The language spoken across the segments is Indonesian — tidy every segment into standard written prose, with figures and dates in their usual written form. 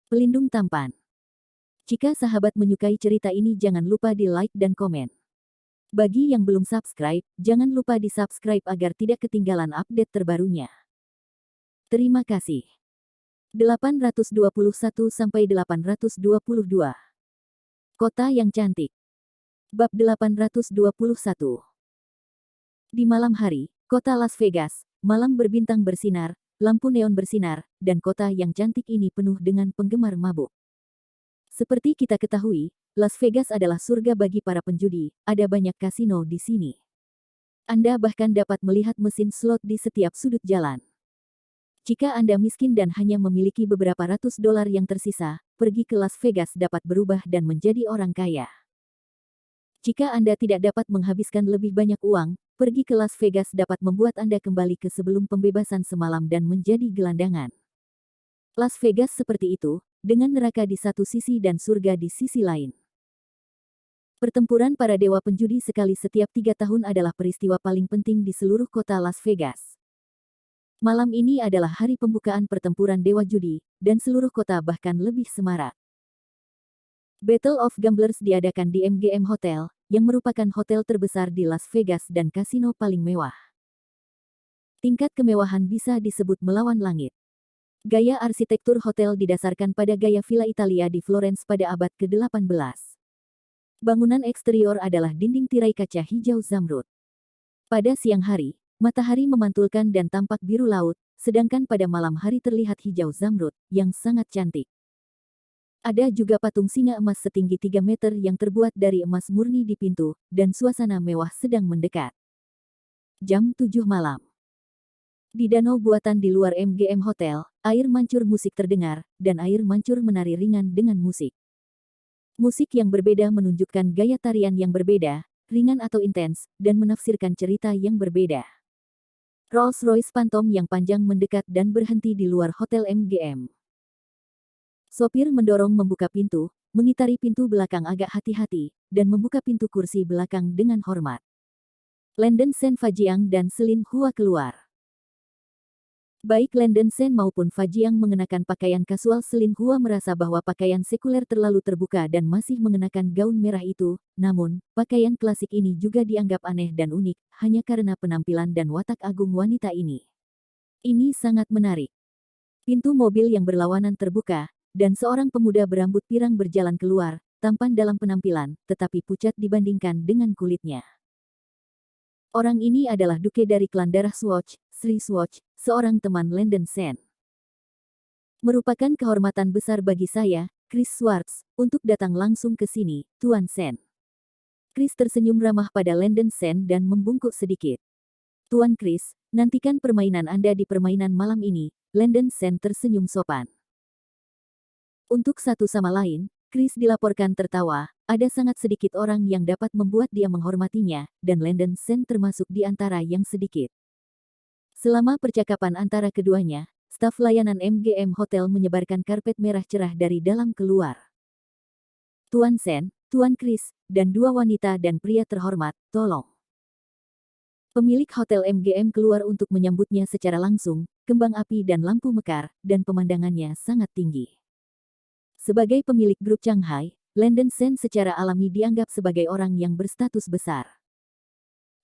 Pelindung tampan. Jika sahabat menyukai cerita ini jangan lupa di like dan komen. Bagi yang belum subscribe, jangan lupa di subscribe agar tidak ketinggalan update terbarunya. Terima kasih. 821-822. Kota yang cantik. Bab 821. Di malam hari, kota Las Vegas, malam berbintang bersinar, lampu neon bersinar, dan kota yang cantik ini penuh dengan penggemar mabuk. Seperti kita ketahui, Las Vegas adalah surga bagi para penjudi, ada banyak kasino di sini. Anda bahkan dapat melihat mesin slot di setiap sudut jalan. Jika Anda miskin dan hanya memiliki beberapa ratus dolar yang tersisa, pergi ke Las Vegas dapat berubah dan menjadi orang kaya. Jika Anda tidak dapat menghabiskan lebih banyak uang, pergi ke Las Vegas dapat membuat Anda kembali ke sebelum pembebasan semalam dan menjadi gelandangan. Las Vegas seperti itu, dengan neraka di satu sisi dan surga di sisi lain. Pertempuran para dewa penjudi sekali setiap 3 tahun adalah peristiwa paling penting di seluruh kota Las Vegas. Malam ini adalah hari pembukaan pertempuran dewa judi, dan seluruh kota bahkan lebih semarak. Battle of Gamblers diadakan di MGM Hotel, yang merupakan hotel terbesar di Las Vegas dan kasino paling mewah. Tingkat kemewahan bisa disebut melawan langit. Gaya arsitektur hotel didasarkan pada gaya Villa Italia di Florence pada abad ke-18. Bangunan eksterior adalah dinding tirai kaca hijau zamrud. Pada siang hari, matahari memantulkan dan tampak biru laut, sedangkan pada malam hari terlihat hijau zamrud, yang sangat cantik. Ada juga patung singa emas setinggi 3 meter yang terbuat dari emas murni di pintu, dan suasana mewah sedang mendekat. Jam 7 malam. Di danau buatan di luar MGM Hotel, air mancur musik terdengar, dan air mancur menari ringan dengan musik. Musik yang berbeda menunjukkan gaya tarian yang berbeda, ringan atau intens, dan menafsirkan cerita yang berbeda. Rolls-Royce Phantom yang panjang mendekat dan berhenti di luar Hotel MGM. Sopir mendorong membuka pintu, mengitari pintu belakang agak hati-hati, dan membuka pintu kursi belakang dengan hormat. Landon Sen Fajiang dan Celine Hua keluar. Baik Landon Sen maupun Fajiang mengenakan pakaian kasual. Celine Hua merasa bahwa pakaian sekuler terlalu terbuka dan masih mengenakan gaun merah itu, namun, pakaian klasik ini juga dianggap aneh dan unik, hanya karena penampilan dan watak agung wanita ini. Ini sangat menarik. Pintu mobil yang berlawanan terbuka, dan seorang pemuda berambut pirang berjalan keluar, tampan dalam penampilan, tetapi pucat dibandingkan dengan kulitnya. Orang ini adalah Duke dari klan darah Swatch, Sri Swatch, seorang teman Landon Sen. Merupakan kehormatan besar bagi saya, Chris Swartz, untuk datang langsung ke sini, Tuan Sen. Chris tersenyum ramah pada Landon Sen dan membungkuk sedikit. Tuan Chris, nantikan permainan Anda di permainan malam ini, Landon Sen tersenyum sopan. Untuk satu sama lain, Chris dilaporkan tertawa, ada sangat sedikit orang yang dapat membuat dia menghormatinya, dan Landon Sen termasuk di antara yang sedikit. Selama percakapan antara keduanya, staf layanan MGM Hotel menyebarkan karpet merah cerah dari dalam keluar. Tuan Sen, Tuan Chris, dan 2 wanita dan pria terhormat, tolong. Pemilik Hotel MGM keluar untuk menyambutnya secara langsung, kembang api dan lampu mekar, dan pemandangannya sangat tinggi. Sebagai pemilik grup Shanghai, Landon Sen secara alami dianggap sebagai orang yang berstatus besar.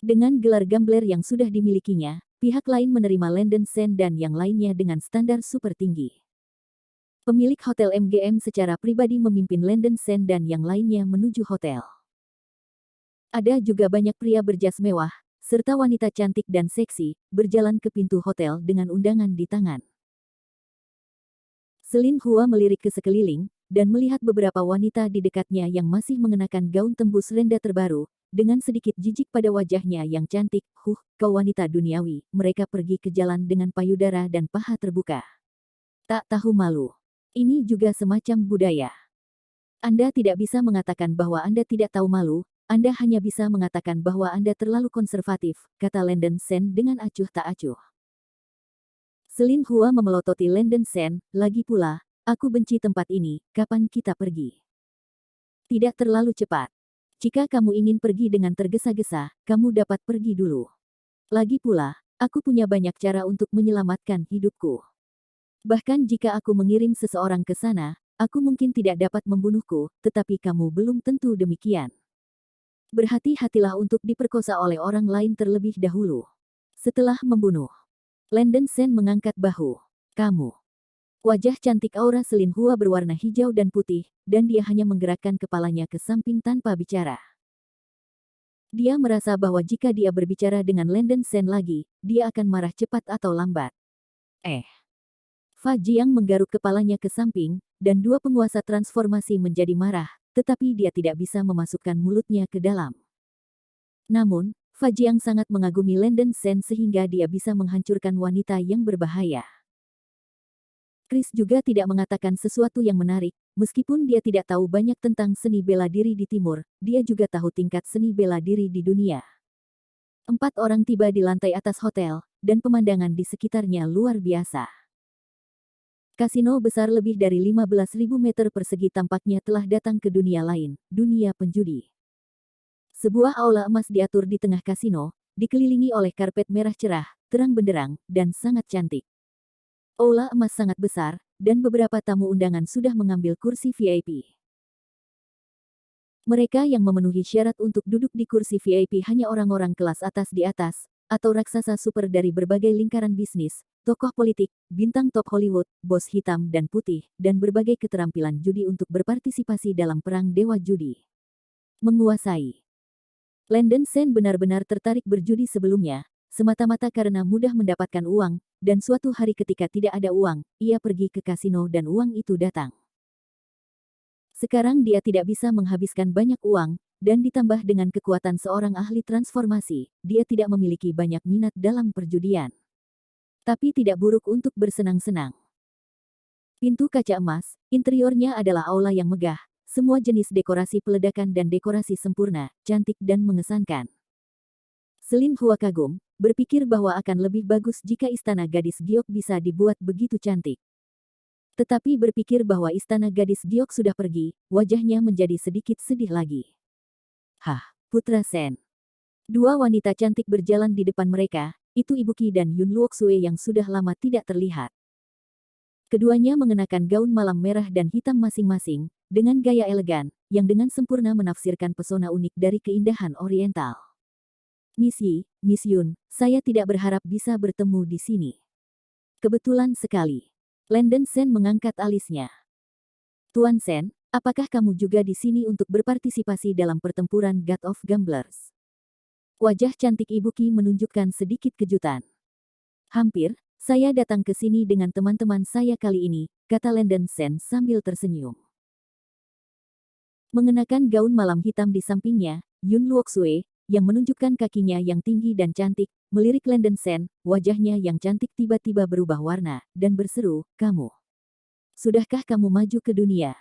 Dengan gelar gambler yang sudah dimilikinya, pihak lain menerima Landon Sen dan yang lainnya dengan standar super tinggi. Pemilik Hotel MGM secara pribadi memimpin Landon Sen dan yang lainnya menuju hotel. Ada juga banyak pria berjas mewah, serta wanita cantik dan seksi, berjalan ke pintu hotel dengan undangan di tangan. Celine Hua melirik ke sekeliling, dan melihat beberapa wanita di dekatnya yang masih mengenakan gaun tembus renda terbaru, dengan sedikit jijik pada wajahnya yang cantik. Kau wanita duniawi, mereka pergi ke jalan dengan payudara dan paha terbuka. Tak tahu malu. Ini juga semacam budaya. Anda tidak bisa mengatakan bahwa Anda tidak tahu malu, Anda hanya bisa mengatakan bahwa Anda terlalu konservatif, kata Landon Sen dengan acuh tak acuh. Celine Hua memelototi Landon Sen, lagi pula, aku benci tempat ini, kapan kita pergi? Tidak terlalu cepat. Jika kamu ingin pergi dengan tergesa-gesa, kamu dapat pergi dulu. Lagi pula, aku punya banyak cara untuk menyelamatkan hidupku. Bahkan jika aku mengirim seseorang ke sana, aku mungkin tidak dapat membunuhku, tetapi kamu belum tentu demikian. Berhati-hatilah untuk diperkosa oleh orang lain terlebih dahulu. Setelah membunuh, Landen Sen mengangkat bahu. Kamu. Wajah cantik Aura Selin Hua berwarna hijau dan putih, dan dia hanya menggerakkan kepalanya ke samping tanpa bicara. Dia merasa bahwa jika dia berbicara dengan Landen Sen lagi, dia akan marah cepat atau lambat. Fa Jiang menggaruk kepalanya ke samping, dan dua penguasa transformasi menjadi marah, tetapi dia tidak bisa memasukkan mulutnya ke dalam. Namun, Fa Jiang sangat mengagumi Landen Sen sehingga dia bisa menghancurkan wanita yang berbahaya. Chris juga tidak mengatakan sesuatu yang menarik, meskipun dia tidak tahu banyak tentang seni bela diri di timur, dia juga tahu tingkat seni bela diri di dunia. 4 orang tiba di lantai atas hotel, dan pemandangan di sekitarnya luar biasa. Kasino besar lebih dari 15.000 meter persegi tampaknya telah datang ke dunia lain, dunia penjudi. Sebuah aula emas diatur di tengah kasino, dikelilingi oleh karpet merah cerah, terang benderang, dan sangat cantik. Aula emas sangat besar, dan beberapa tamu undangan sudah mengambil kursi VIP. Mereka yang memenuhi syarat untuk duduk di kursi VIP hanya orang-orang kelas atas di atas, atau raksasa super dari berbagai lingkaran bisnis, tokoh politik, bintang top Hollywood, bos hitam dan putih, dan berbagai keterampilan judi untuk berpartisipasi dalam perang dewa judi. Menguasai. Landen Sen benar-benar tertarik berjudi sebelumnya, semata-mata karena mudah mendapatkan uang, dan suatu hari ketika tidak ada uang, ia pergi ke kasino dan uang itu datang. Sekarang dia tidak bisa menghabiskan banyak uang, dan ditambah dengan kekuatan seorang ahli transformasi, dia tidak memiliki banyak minat dalam perjudian. Tapi tidak buruk untuk bersenang-senang. Pintu kaca emas, interiornya adalah aula yang megah, semua jenis dekorasi peledakan dan dekorasi sempurna, cantik dan mengesankan. Selin Hua kagum, berpikir bahwa akan lebih bagus jika istana gadis Giok bisa dibuat begitu cantik. Tetapi berpikir bahwa istana gadis Giok sudah pergi, wajahnya menjadi sedikit sedih lagi. Putra Sen. Dua wanita cantik berjalan di depan mereka, itu Ibu Qi dan Yun Luoxue yang sudah lama tidak terlihat. Keduanya mengenakan gaun malam merah dan hitam masing-masing, dengan gaya elegan, yang dengan sempurna menafsirkan pesona unik dari keindahan oriental. Miss Yi, Miss Yun, saya tidak berharap bisa bertemu di sini. Kebetulan sekali. Landen Sen mengangkat alisnya. Tuan Sen, apakah kamu juga di sini untuk berpartisipasi dalam pertempuran God of Gamblers? Wajah cantik Ibu Qi menunjukkan sedikit kejutan. Hampir, saya datang ke sini dengan teman-teman saya kali ini, kata Landen Sen sambil tersenyum. Mengenakan gaun malam hitam di sampingnya, Yun Luoxue, yang menunjukkan kakinya yang tinggi dan cantik, melirik Landen Sen, wajahnya yang cantik tiba-tiba berubah warna, dan berseru, kamu. Sudahkah kamu maju ke dunia?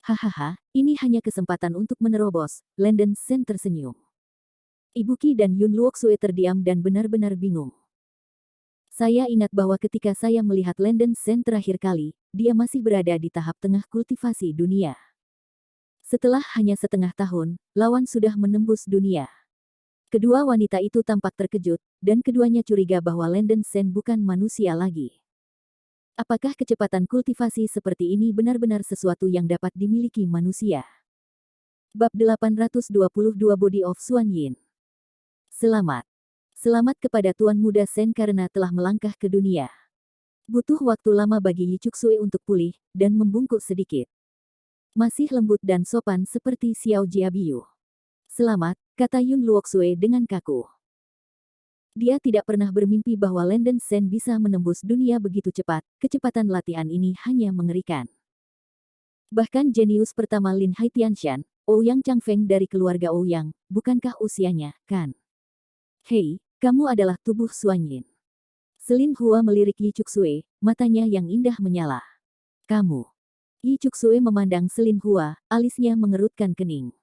Hahaha, ini hanya kesempatan untuk menerobos, Landen Sen tersenyum. Ibu Qi dan Yun Luoxue terdiam dan benar-benar bingung. Saya ingat bahwa ketika saya melihat Landen Sen terakhir kali, dia masih berada di tahap tengah kultivasi dunia. Setelah hanya setengah tahun, lawan sudah menembus dunia. Kedua wanita itu tampak terkejut, dan keduanya curiga bahwa Landen Sen bukan manusia lagi. Apakah kecepatan kultivasi seperti ini benar-benar sesuatu yang dapat dimiliki manusia? Bab 822 Body of Xuan Yin. Selamat. Selamat kepada Tuan Muda Sen karena telah melangkah ke dunia. Butuh waktu lama bagi Yi Cuksue untuk pulih, dan membungkuk sedikit. Masih lembut dan sopan seperti Xiao Jiabiyu. Selamat, kata Yun Luoxue dengan kaku. Dia tidak pernah bermimpi bahwa Landen Sen bisa menembus dunia begitu cepat, kecepatan latihan ini hanya mengerikan. Bahkan jenius pertama Lin Haitianshan, Ouyang Changfeng dari keluarga Ouyang, bukankah usianya, kan? Hei, kamu adalah tubuh Xuan Yin. Selin Hua melirik Yi Cuksue, matanya yang indah menyala. Kamu. Yi Cuksue memandang Selin Hua, alisnya mengerutkan kening.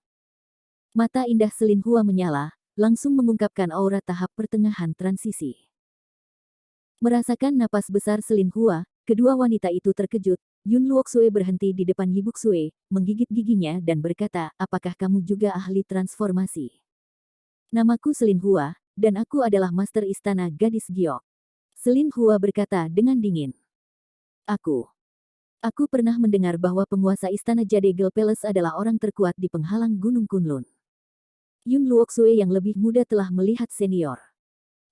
Mata indah Selin Hua menyala, langsung mengungkapkan aura tahap pertengahan transisi. Merasakan napas besar Selin Hua, kedua wanita itu terkejut. Yun Luoxue berhenti di depan Yi Buxue, menggigit giginya dan berkata, apakah kamu juga ahli transformasi? Namaku Selin Hua, dan aku adalah Master Istana Gadis Giok. Selin Hua berkata dengan dingin. Aku. Aku pernah mendengar bahwa penguasa istana Jadegel Palace adalah orang terkuat di penghalang Gunung Kunlun. Yun Luoxue yang lebih muda telah melihat senior.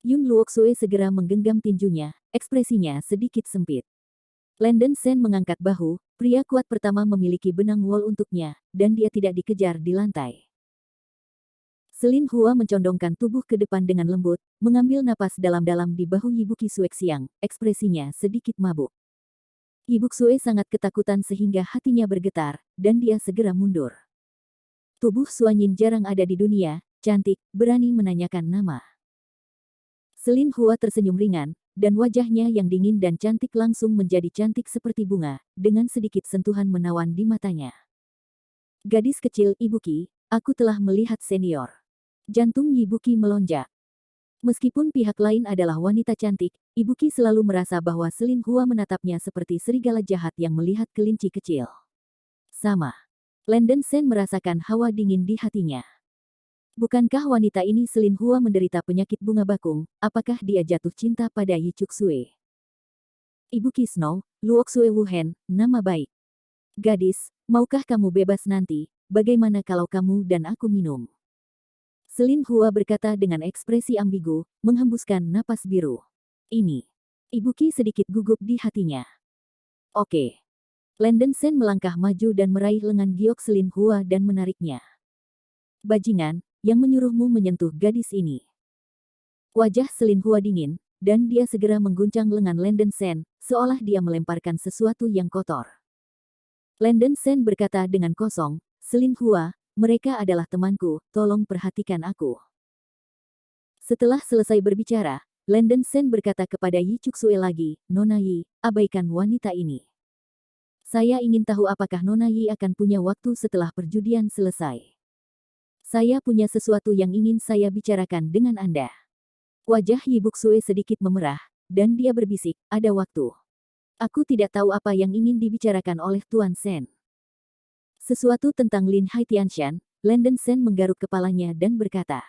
Yun Luoxue segera menggenggam tinjunya, ekspresinya sedikit sempit. Landon Sen mengangkat bahu, pria kuat pertama memiliki benang wol untuknya, dan dia tidak dikejar di lantai. Selin Hua mencondongkan tubuh ke depan dengan lembut, mengambil napas dalam-dalam di bahu Yibuki Suexiang, ekspresinya sedikit mabuk. Yibuk Sue sangat ketakutan sehingga hatinya bergetar, dan dia segera mundur. Tubuh Suanyin jarang ada di dunia, cantik, berani menanyakan nama. Selin Hua tersenyum ringan, dan wajahnya yang dingin dan cantik langsung menjadi cantik seperti bunga, dengan sedikit sentuhan menawan di matanya. Gadis kecil Ibuki, aku telah melihat senior. Jantung Ibuki melonjak. Meskipun pihak lain adalah wanita cantik, Ibuki selalu merasa bahwa Selin Hua menatapnya seperti serigala jahat yang melihat kelinci kecil. Sama. Landon Sen merasakan hawa dingin di hatinya. Bukankah wanita ini Selin Hua menderita penyakit bunga bakung, apakah dia jatuh cinta pada Yi Chuk Sue? Ibuki Snow, Luoxue Wuhen, nama baik. Gadis, maukah kamu bebas nanti, bagaimana kalau kamu dan aku minum? Selin Hua berkata dengan ekspresi ambigu, menghembuskan napas biru. Ini. Ibuki sedikit gugup di hatinya. Oke. Landon Sen melangkah maju dan meraih lengan giok Selin Hua dan menariknya. Bajingan, yang menyuruhmu menyentuh gadis ini. Wajah Selin Hua dingin, dan dia segera mengguncang lengan Landon Sen, seolah dia melemparkan sesuatu yang kotor. Landon Sen berkata dengan kosong, Selin Hua, mereka adalah temanku, tolong perhatikan aku. Setelah selesai berbicara, Landon Sen berkata kepada Yi Chuk Sue lagi, Nona Yi, abaikan wanita ini. Saya ingin tahu apakah Nona Yi akan punya waktu setelah perjudian selesai. Saya punya sesuatu yang ingin saya bicarakan dengan Anda. Wajah Yibuk Sue sedikit memerah, dan dia berbisik, ada waktu. Aku tidak tahu apa yang ingin dibicarakan oleh Tuan Sen. Sesuatu tentang Lin Haitianshan, Landon Sen menggaruk kepalanya dan berkata.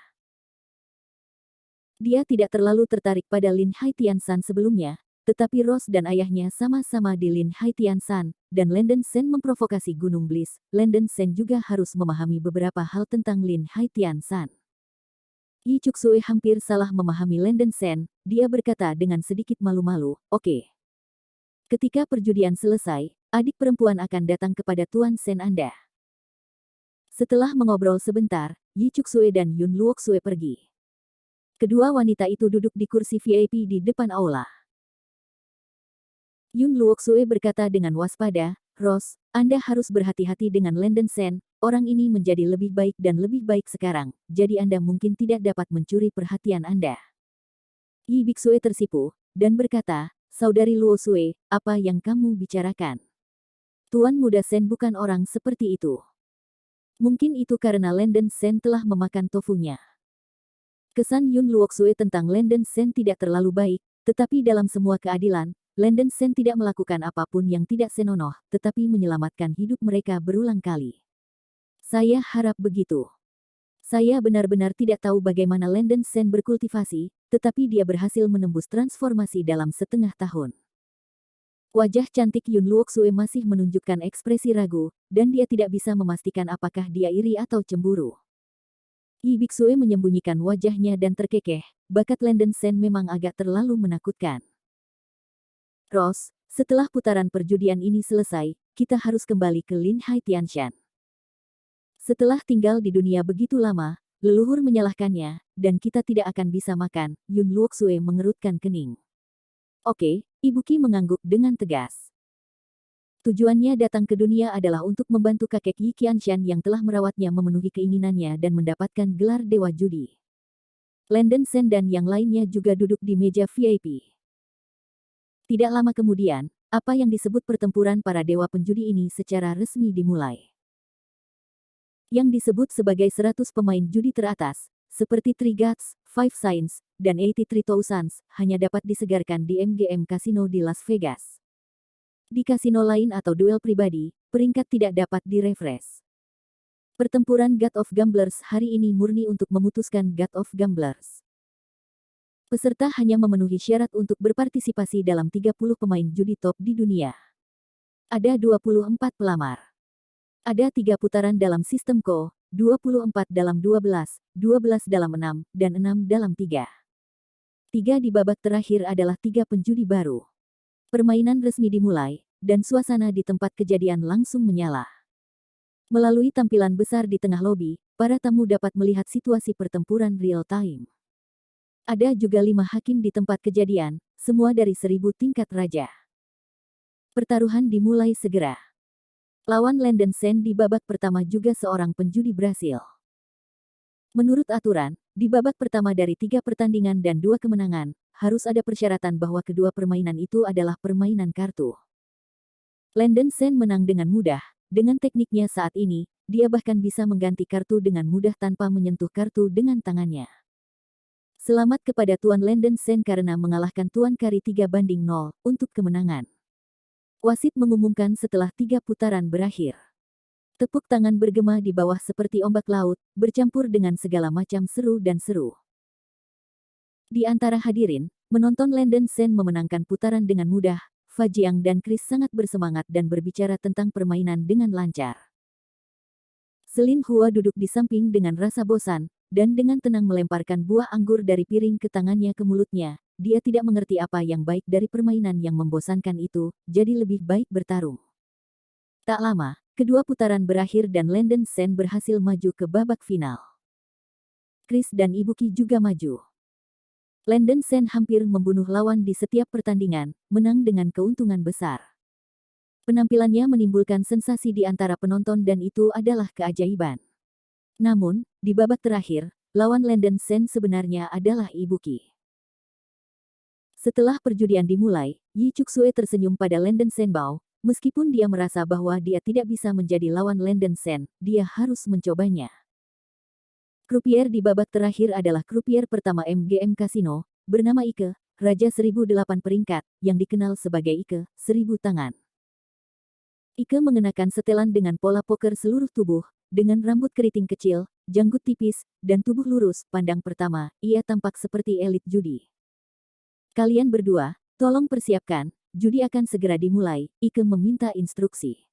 Dia tidak terlalu tertarik pada Lin Haitianshan sebelumnya, tetapi Rose dan ayahnya sama-sama di Lin Haitianshan, dan Landon Sen memprovokasi Gunung Bliss. Landon Sen juga harus memahami beberapa hal tentang Lin Haitianshan. Yi Chuk Sue hampir salah memahami Landon Sen, dia berkata dengan sedikit malu-malu, oke. Ketika perjudian selesai, adik perempuan akan datang kepada Tuan Sen Anda. Setelah mengobrol sebentar, Yi Chuk Sue dan Yun Luok Sue pergi. Kedua wanita itu duduk di kursi VIP di depan aula. Yun Luoxue berkata dengan waspada, Rose, Anda harus berhati-hati dengan Landon Sen, orang ini menjadi lebih baik dan lebih baik sekarang, jadi Anda mungkin tidak dapat mencuri perhatian Anda. Yi Bixue tersipu, dan berkata, Saudari Luosue, apa yang kamu bicarakan? Tuan Muda Sen bukan orang seperti itu. Mungkin itu karena Landon Sen telah memakan tofunya. Kesan Yun Luoxue tentang Landon Sen tidak terlalu baik, tetapi dalam semua keadilan, Landon Sen tidak melakukan apapun yang tidak senonoh, tetapi menyelamatkan hidup mereka berulang kali. Saya harap begitu. Saya benar-benar tidak tahu bagaimana Landon Sen berkultivasi, tetapi dia berhasil menembus transformasi dalam setengah tahun. Wajah cantik Yun Luoxue masih menunjukkan ekspresi ragu, dan dia tidak bisa memastikan apakah dia iri atau cemburu. Yi Bixue menyembunyikan wajahnya dan terkekeh, bakat Landon Sen memang agak terlalu menakutkan. Rose, setelah putaran perjudian ini selesai, kita harus kembali ke Lin Haitianshan. Setelah tinggal di dunia begitu lama, leluhur menyalahkannya, dan kita tidak akan bisa makan, Yun Luoxue mengerutkan kening. Oke, Ibuki mengangguk dengan tegas. Tujuannya datang ke dunia adalah untuk membantu kakek Yi Qianshan yang telah merawatnya memenuhi keinginannya dan mendapatkan gelar Dewa Judi. Landon Sen dan yang lainnya juga duduk di meja VIP. Tidak lama kemudian, apa yang disebut pertempuran para dewa penjudi ini secara resmi dimulai. Yang disebut sebagai 100 pemain judi teratas, seperti Three Gods, Five Signs, dan 83,000, hanya dapat disegarkan di MGM Casino di Las Vegas. Di kasino lain atau duel pribadi, peringkat tidak dapat direfresh. Pertempuran God of Gamblers hari ini murni untuk memutuskan God of Gamblers. Peserta hanya memenuhi syarat untuk berpartisipasi dalam 30 pemain judi top di dunia. Ada 24 pelamar. Ada 3 putaran dalam sistem Ko, 24 dalam 12, 12 dalam 6, dan 6 dalam 3. 3 di babak terakhir adalah 3 penjudi baru. Permainan resmi dimulai, dan suasana di tempat kejadian langsung menyala. Melalui tampilan besar di tengah lobi, para tamu dapat melihat situasi pertempuran real time. Ada juga 5 hakim di tempat kejadian, semua dari 1000 tingkat raja. Pertaruhan dimulai segera. Lawan Landon Sen di babak pertama juga seorang penjudi Brasil. Menurut aturan, di babak pertama dari 3 pertandingan dan 2 kemenangan, harus ada persyaratan bahwa kedua permainan itu adalah permainan kartu. Landon Sen menang dengan mudah, dengan tekniknya saat ini, dia bahkan bisa mengganti kartu dengan mudah tanpa menyentuh kartu dengan tangannya. Selamat kepada Tuan Landon Sen karena mengalahkan Tuan Kari 3-0 untuk kemenangan. Wasit mengumumkan setelah 3 putaran berakhir. Tepuk tangan bergema di bawah seperti ombak laut, bercampur dengan segala macam seru dan seru. Di antara hadirin, menonton Landon Sen memenangkan putaran dengan mudah, Fajiang dan Chris sangat bersemangat dan berbicara tentang permainan dengan lancar. Selin Hua duduk di samping dengan rasa bosan, dan dengan tenang melemparkan buah anggur dari piring ke tangannya ke mulutnya. Dia tidak mengerti apa yang baik dari permainan yang membosankan itu, jadi lebih baik bertarung. Tak lama, kedua putaran berakhir dan Landon Sen berhasil maju ke babak final. Chris dan Ibuki juga maju. Landon Sen hampir membunuh lawan di setiap pertandingan, menang dengan keuntungan besar. Penampilannya menimbulkan sensasi di antara penonton dan itu adalah keajaiban. Namun, di babak terakhir, lawan Landon Sen sebenarnya adalah Ibuki. Setelah perjudian dimulai, Yi Chuksue tersenyum pada Landon Senbao, meskipun dia merasa bahwa dia tidak bisa menjadi lawan Landon Sen, dia harus mencobanya. Krupier di babak terakhir adalah krupier pertama MGM Casino, bernama Ike, Raja 1008 peringkat, yang dikenal sebagai Ike, 1000 tangan. Ike mengenakan setelan dengan pola poker seluruh tubuh, dengan rambut keriting kecil, janggut tipis, dan tubuh lurus. Pandang pertama, ia tampak seperti elit judi. Kalian berdua, tolong persiapkan, judi akan segera dimulai, Ike meminta instruksi.